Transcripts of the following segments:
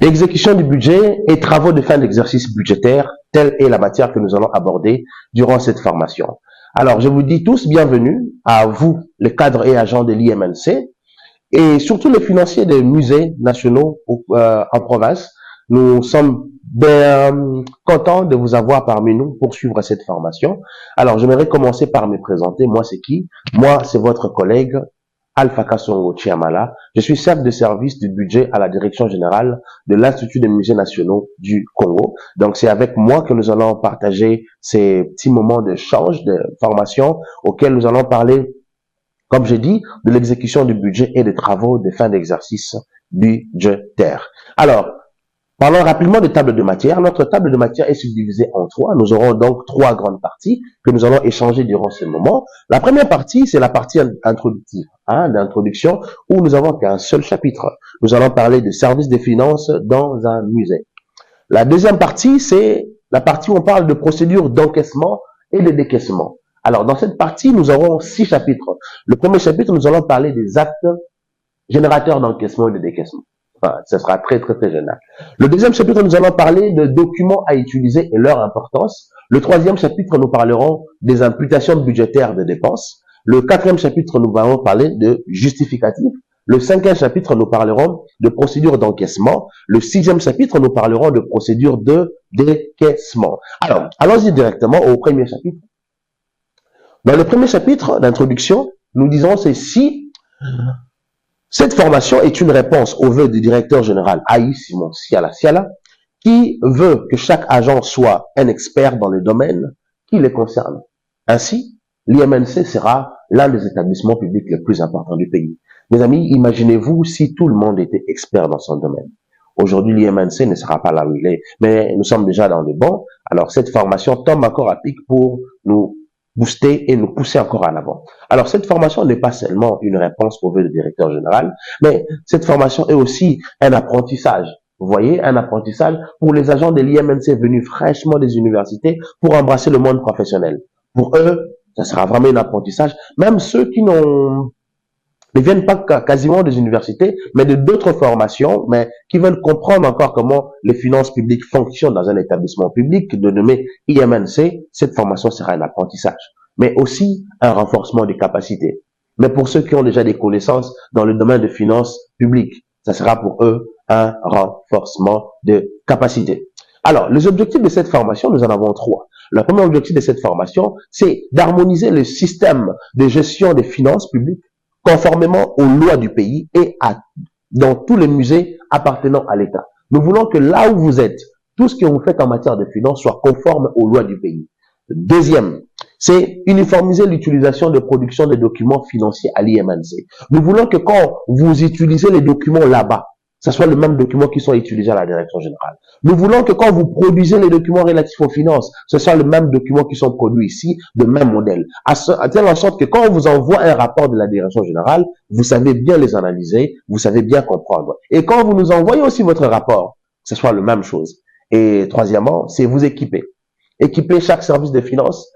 Exécution du budget et travaux de fin d'exercice budgétaire, telle est la matière que nous allons aborder durant cette formation. Alors, je vous dis tous bienvenue à vous, les cadres et agents de l'IMNC, et surtout les financiers des musées nationaux en province. Nous sommes bien contents de vous avoir parmi nous pour suivre cette formation. Alors, j'aimerais commencer par me présenter. Moi, c'est qui? Moi, c'est votre collègue Alpha Kasongo Chiamala. Je suis chef de service du budget à la direction générale de l'Institut des musées nationaux du Congo. Donc, c'est avec moi que nous allons partager ces petits moments d'échange, de formation auxquels nous allons parler, comme j'ai dit, de l'exécution du budget et des travaux de fin d'exercice budgétaire. Alors, parlons rapidement de table de matière. Notre table de matière est subdivisée en trois. Nous aurons donc trois grandes parties que nous allons échanger durant ce moment. La première partie, c'est la partie introductive, d'introduction, où nous avons qu'un seul chapitre. Nous allons parler de services des finances dans un musée. La deuxième partie, c'est la partie où on parle de procédures d'encaissement et de décaissement. Alors, dans cette partie, nous aurons 6 chapitres. Le premier chapitre, nous allons parler des actes générateurs d'encaissement et de décaissement. Enfin, ce sera très général. Le deuxième chapitre, nous allons parler de documents à utiliser et leur importance. Le troisième chapitre, nous parlerons des imputations budgétaires de dépenses. Le quatrième chapitre, nous allons parler de justificatifs. Le cinquième chapitre, nous parlerons de procédures d'encaissement. Le sixième chapitre, nous parlerons de procédures de décaissement. Alors, allons-y directement au premier chapitre. Dans le premier chapitre d'introduction, nous disons ceci. Cette formation est une réponse au vœu du directeur général Aïe Simon Siala, qui veut que chaque agent soit un expert dans le domaine qui les concerne. Ainsi, l'IMNC sera l'un des établissements publics les plus importants du pays. Mes amis, imaginez-vous si tout le monde était expert dans son domaine. Aujourd'hui, l'IMNC ne sera pas là où il est, mais nous sommes déjà dans le bon. Alors, cette formation tombe encore à pic pour nous booster et nous pousser encore en avant. Alors, cette formation n'est pas seulement une réponse au vœu du directeur général, mais cette formation est aussi un apprentissage. Vous voyez, un apprentissage pour les agents de l'IMNC venus fraîchement des universités pour embrasser le monde professionnel. Pour eux, ça sera vraiment un apprentissage. Même ceux qui ne viennent pas quasiment des universités, mais de d'autres formations, mais qui veulent comprendre encore comment les finances publiques fonctionnent dans un établissement public dénommé IMNC, cette formation sera un apprentissage, mais aussi un renforcement des capacités. Mais pour ceux qui ont déjà des connaissances dans le domaine de finances publiques, ça sera pour eux un renforcement de capacités. Alors, les objectifs de cette formation, nous en avons 3. Le premier objectif de cette formation, c'est d'harmoniser le système de gestion des finances publiques conformément aux lois du pays et dans tous les musées appartenant à l'État. Nous voulons que là où vous êtes, tout ce que vous faites en matière de finances soit conforme aux lois du pays. Deuxième, c'est uniformiser l'utilisation de production des documents financiers à l'IMNC. Nous voulons que quand vous utilisez les documents là-bas, ce soit le même document qui soit utilisé à la direction générale. Nous voulons que quand vous produisez les documents relatifs aux finances, ce soit le même document qui sont produits ici, de même modèle. À telle en sorte que quand on vous envoie un rapport de la direction générale, vous savez bien les analyser, vous savez bien comprendre. Et quand vous nous envoyez aussi votre rapport, que ce soit la même chose. Et troisièmement, c'est vous équiper. Équiper chaque service de finances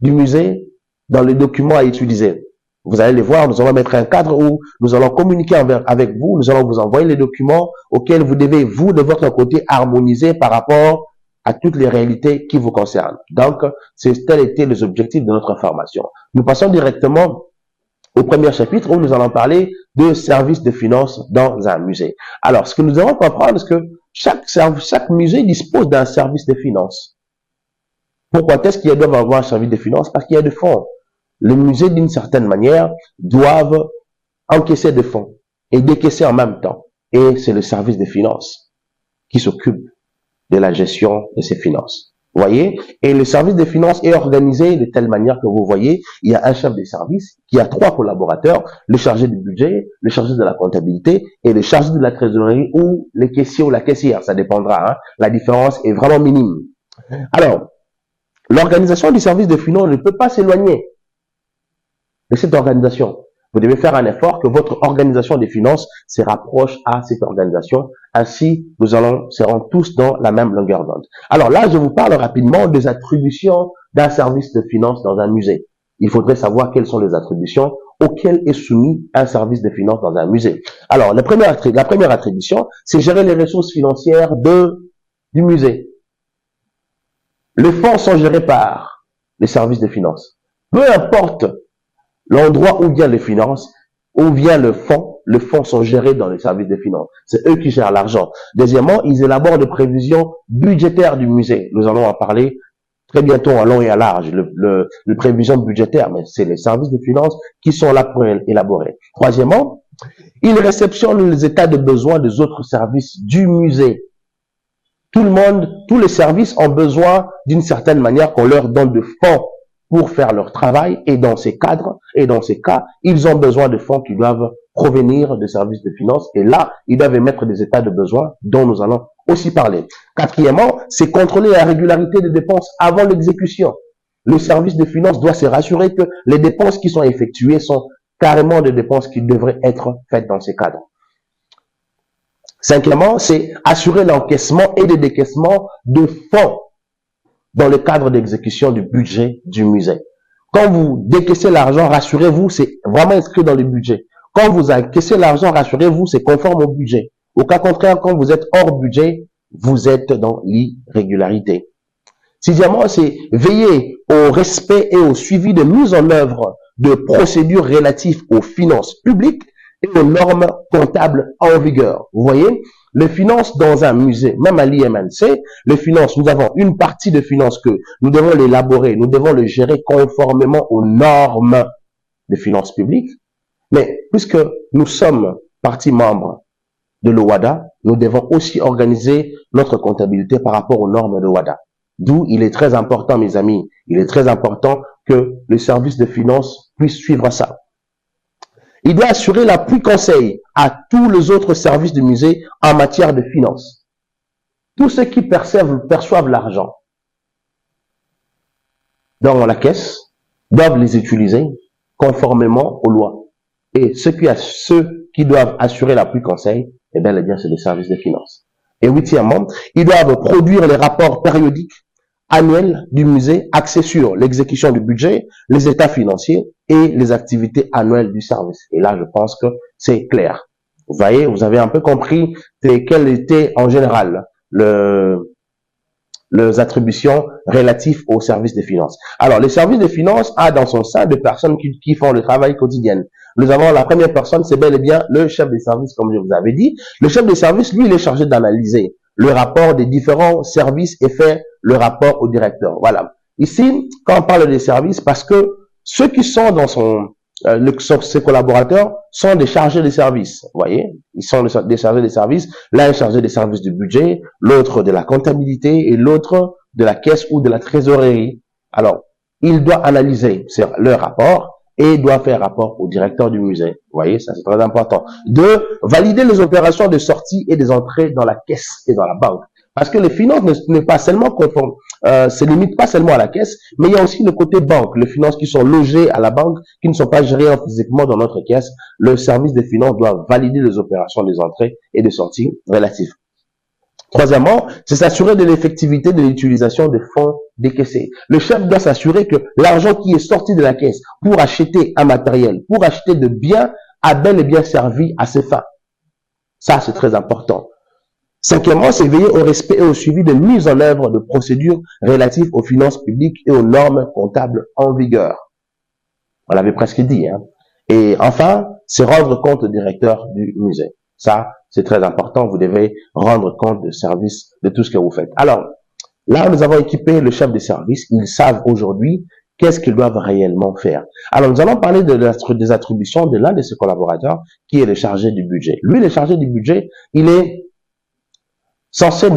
du musée dans les documents à utiliser. Vous allez les voir, nous allons mettre un cadre où nous allons communiquer avec vous, nous allons vous envoyer les documents auxquels vous devez, vous, de votre côté, harmoniser par rapport à toutes les réalités qui vous concernent. Donc, tels étaient les objectifs de notre formation. Nous passons directement au premier chapitre où nous allons parler de services de finances dans un musée. Alors, ce que nous allons comprendre, c'est que chaque musée dispose d'un service de finances. Pourquoi est-ce qu'ils doivent avoir un service de finances? Parce qu'il y a des fonds. Les musées, d'une certaine manière, doivent encaisser des fonds et décaisser en même temps. Et c'est le service des finances qui s'occupe de la gestion de ces finances. Vous voyez? Et le service des finances est organisé de telle manière que vous voyez, il y a un chef de service qui a 3 collaborateurs, le chargé du budget, le chargé de la comptabilité et le chargé de la trésorerie ou le caissier ou la caissière. Ça dépendra. La différence est vraiment minime. Alors, l'organisation du service des finances ne peut pas s'éloigner de cette organisation. Vous devez faire un effort que votre organisation des finances se rapproche à cette organisation. Ainsi, nous serons tous dans la même longueur d'onde. Alors là, je vous parle rapidement des attributions d'un service de finances dans un musée. Il faudrait savoir quelles sont les attributions auxquelles est soumis un service de finance dans un musée. Alors, la première attribution, c'est gérer les ressources financières du musée. Les fonds sont gérés par les services de finance. Peu importe l'endroit où vient les finances, où vient le fonds sont gérés dans les services de finances. C'est eux qui gèrent l'argent. Deuxièmement, ils élaborent des prévisions budgétaires du musée. Nous allons en parler très bientôt en long et à large, les prévisions budgétaires, mais c'est les services de finances qui sont là pour élaborer. Troisièmement, ils réceptionnent les états de besoin des autres services du musée. Tout le monde, tous les services ont besoin d'une certaine manière qu'on leur donne de fonds pour faire leur travail, et dans ces cadres, et dans ces cas, ils ont besoin de fonds qui doivent provenir des services de finances, et là, ils doivent émettre des états de besoin dont nous allons aussi parler. Quatrièmement, c'est contrôler la régularité des dépenses avant l'exécution. Le service de finances doit se rassurer que les dépenses qui sont effectuées sont carrément des dépenses qui devraient être faites dans ces cadres. Cinquièmement, c'est assurer l'encaissement et le décaissement de fonds dans le cadre d'exécution du budget du musée. Quand vous décaissez l'argent, rassurez-vous, c'est vraiment inscrit dans le budget. Quand vous encaissez l'argent, rassurez-vous, c'est conforme au budget. Au cas contraire, quand vous êtes hors budget, vous êtes dans l'irrégularité. Sixièmement, c'est veiller au respect et au suivi de mise en œuvre de procédures relatives aux finances publiques et aux normes comptables en vigueur. Vous voyez, les finances dans un musée, même à l'IMNC, les finances, nous avons une partie de finances que nous devons l'élaborer, nous devons le gérer conformément aux normes des finances publiques. Mais puisque nous sommes partie membre de l'OHADA, nous devons aussi organiser notre comptabilité par rapport aux normes de l'OHADA. D'où il est très important, mes amis, il est très important que le service de finances puisse suivre ça. Il doit assurer l'appui conseil à tous les autres services du musée en matière de finances. Tous ceux qui perçoivent l'argent dans la caisse doivent les utiliser conformément aux lois. Et ceux qui doivent assurer l'appui conseil, eh bien, c'est les services de finances. Et huitièmement, ils doivent produire les rapports périodiques annuels du musée axés sur l'exécution du budget, les états financiers et les activités annuelles du service. Et là, je pense que c'est clair. Vous voyez, vous avez un peu compris quelles étaient en général les attributions relatives aux services de finances. Alors, les services de finances a dans son sein des personnes qui font le travail quotidien. Nous avons la première personne, c'est bel et bien le chef des services, comme je vous avais dit. Le chef des services, lui, il est chargé d'analyser le rapport des différents services et faire le rapport au directeur. Voilà. Ici, quand on parle des services, parce que ceux qui sont dans ses collaborateurs sont des chargés de services. Vous voyez, ils sont des chargés de services. L'un est chargé des services du budget, l'autre de la comptabilité et l'autre de la caisse ou de la trésorerie. Alors, il doit analyser leur rapport et doit faire rapport au directeur du musée. Vous voyez, ça c'est très important. De valider les opérations de sortie et des entrées dans la caisse et dans la banque. Parce que les finances n'est pas seulement conforme, se limite pas seulement à la caisse, mais il y a aussi le côté banque, les finances qui sont logées à la banque, qui ne sont pas gérées physiquement dans notre caisse. Le service des finances doit valider les opérations des entrées et des sorties relatives. Troisièmement, c'est s'assurer de l'effectivité de l'utilisation des fonds décaissés. Le chef doit s'assurer que l'argent qui est sorti de la caisse pour acheter un matériel, pour acheter de biens, a bel et bien servi à ses fins. Ça, c'est très important. Cinquièmement, c'est veiller au respect et au suivi de mise en œuvre de procédures relatives aux finances publiques et aux normes comptables en vigueur. On l'avait presque dit, hein. Et enfin, c'est rendre compte au directeur du musée. Ça, c'est très important. Vous devez rendre compte de service de tout ce que vous faites. Alors, là, nous avons équipé le chef des services. Ils savent aujourd'hui qu'est-ce qu'ils doivent réellement faire. Alors, nous allons parler des attributions de l'un de ses collaborateurs qui est le chargé du budget. Lui, le chargé du budget, il est censé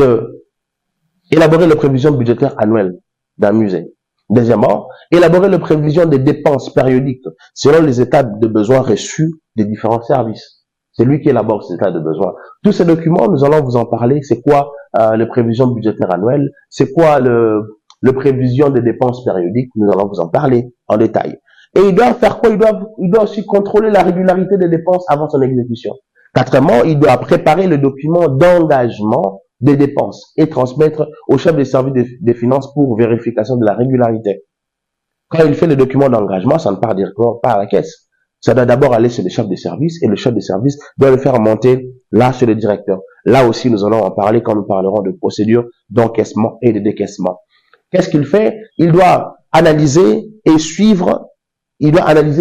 élaborer les prévisions budgétaires annuelles d'un musée. Deuxièmement, élaborer les prévisions des dépenses périodiques selon les étapes de besoins reçus des différents services. C'est lui qui élabore ces états de besoin. Tous ces documents, nous allons vous en parler. C'est quoi les prévisions budgétaires annuelles? C'est quoi les prévisions des dépenses périodiques? Nous allons vous en parler en détail. Et il doit faire quoi? Il doit aussi contrôler la régularité des dépenses avant son exécution. Quatrièmement, il doit préparer le document d'engagement des dépenses et transmettre au chef des services des finances pour vérification de la régularité. Quand il fait le document d'engagement, ça ne part directement pas à la caisse. Ça doit d'abord aller sur le chef de service et le chef de service doit le faire monter là sur le directeur. Là aussi, nous allons en parler quand nous parlerons de procédures d'encaissement et de décaissement. Qu'est-ce qu'il fait? Il doit analyser et suivre,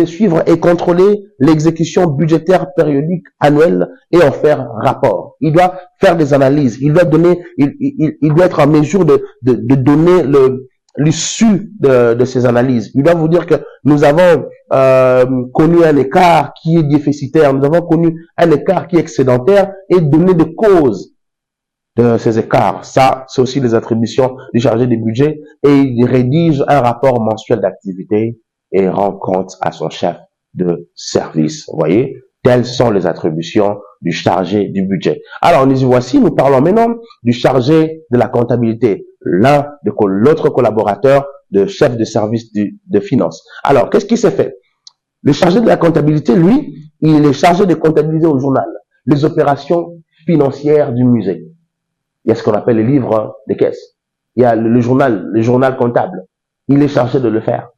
suivre et contrôler l'exécution budgétaire périodique annuelle et en faire rapport. Il doit faire des analyses. Il doit donner, il doit être en mesure de donner l'issue de ces analyses. Il doit vous dire que nous avons connu un écart qui est déficitaire, nous avons connu un écart qui est excédentaire et donner des causes de ces écarts. Ça, c'est aussi les attributions du chargé des budgets et il rédige un rapport mensuel d'activité et rend compte à son chef de service. Vous voyez, telles sont les attributions du chargé du budget. Alors, nous parlons maintenant du chargé de la comptabilité, l'autre collaborateur de chef de service de finance. Alors, qu'est-ce qui s'est fait? Le chargé de la comptabilité, lui, il est chargé de comptabiliser au journal les opérations financières du musée. Il y a ce qu'on appelle les livres de caisse. Il y a le journal comptable. Il est chargé de le faire.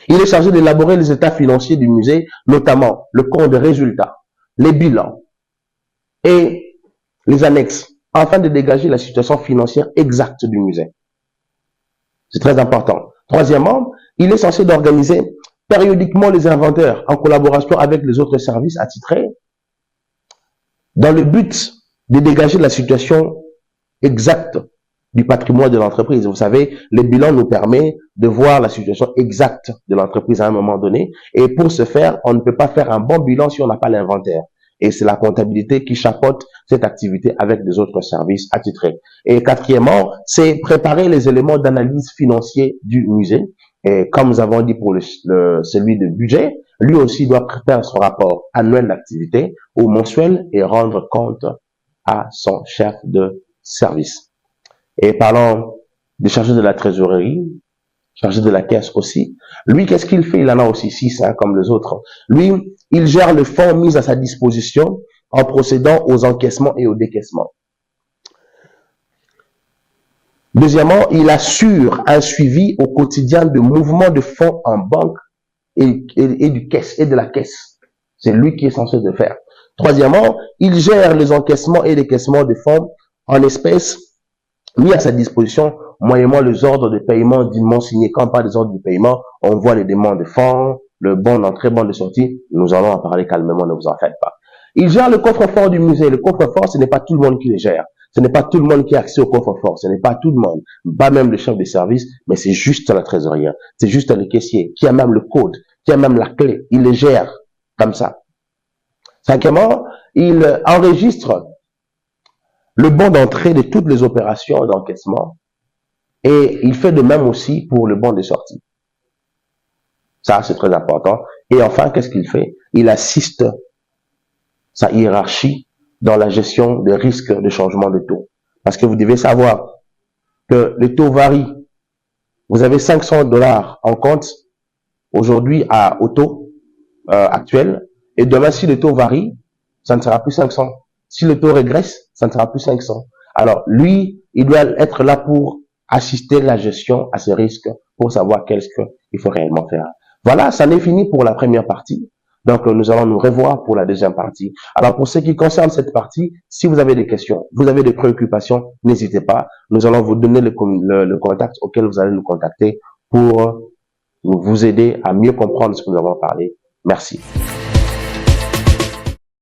Il est chargé d'élaborer les états financiers du musée, notamment le compte de résultats, les bilans et les annexes, afin de dégager la situation financière exacte du musée. C'est très important. Troisièmement, il est censé d'organiser périodiquement les inventaires en collaboration avec les autres services attitrés dans le but de dégager la situation exacte du patrimoine de l'entreprise. Vous savez, le bilan nous permet de voir la situation exacte de l'entreprise à un moment donné. Et pour ce faire, on ne peut pas faire un bon bilan si on n'a pas l'inventaire. Et c'est la comptabilité qui chapeaute cette activité avec des autres services attitrés. Et quatrièmement, c'est préparer les éléments d'analyse financier du musée. Et comme nous avons dit pour celui de budget, lui aussi doit préparer son rapport annuel d'activité ou mensuel et rendre compte à son chef de service. Et parlons du chargé de la trésorerie, chargé de la caisse aussi. Lui, qu'est-ce qu'il fait? Il en a aussi 6, comme les autres. Lui, il gère le fonds mis à sa disposition en procédant aux encaissements et aux décaissements. Deuxièmement, il assure un suivi au quotidien de mouvements de fonds en banque et de la caisse. C'est lui qui est censé le faire. Troisièmement, il gère les encaissements et décaissements de fonds en espèces mis à sa disposition moyennement les ordres de paiement dûment signés. Quand on parle des ordres de paiement, on voit les demandes de fonds, le bon d'entrée, bon de sortie. Nous allons en parler calmement, ne vous en faites pas. Il gère le coffre-fort du musée. Le coffre-fort, ce n'est pas tout le monde qui le gère. Ce n'est pas tout le monde qui a accès au coffre-fort. Ce n'est pas tout le monde. Pas même le chef de service, mais c'est juste la trésorière. C'est juste le caissier qui a même le code, qui a même la clé. Il le gère comme ça. Cinquièmement, il enregistre le bon d'entrée de toutes les opérations d'encaissement et il fait de même aussi pour le bon de sortie. Ça, c'est très important. Et enfin, qu'est-ce qu'il fait? Il assiste sa hiérarchie dans la gestion des risques de changement de taux. Parce que vous devez savoir que les taux varient. Vous avez $500 en compte aujourd'hui au taux actuel. Et demain, si le taux varie, ça ne sera plus 500. Si le taux régresse, ça ne sera plus 500. Alors, lui, il doit être là pour assister la gestion à ces risques, pour savoir qu'est-ce qu'il faut réellement faire. Voilà, ça n'est fini pour la première partie. Donc, nous allons nous revoir pour la deuxième partie. Alors, pour ce qui concerne cette partie, si vous avez des questions, vous avez des préoccupations, n'hésitez pas. Nous allons vous donner le contact auquel vous allez nous contacter pour vous aider à mieux comprendre ce que nous avons parlé. Merci.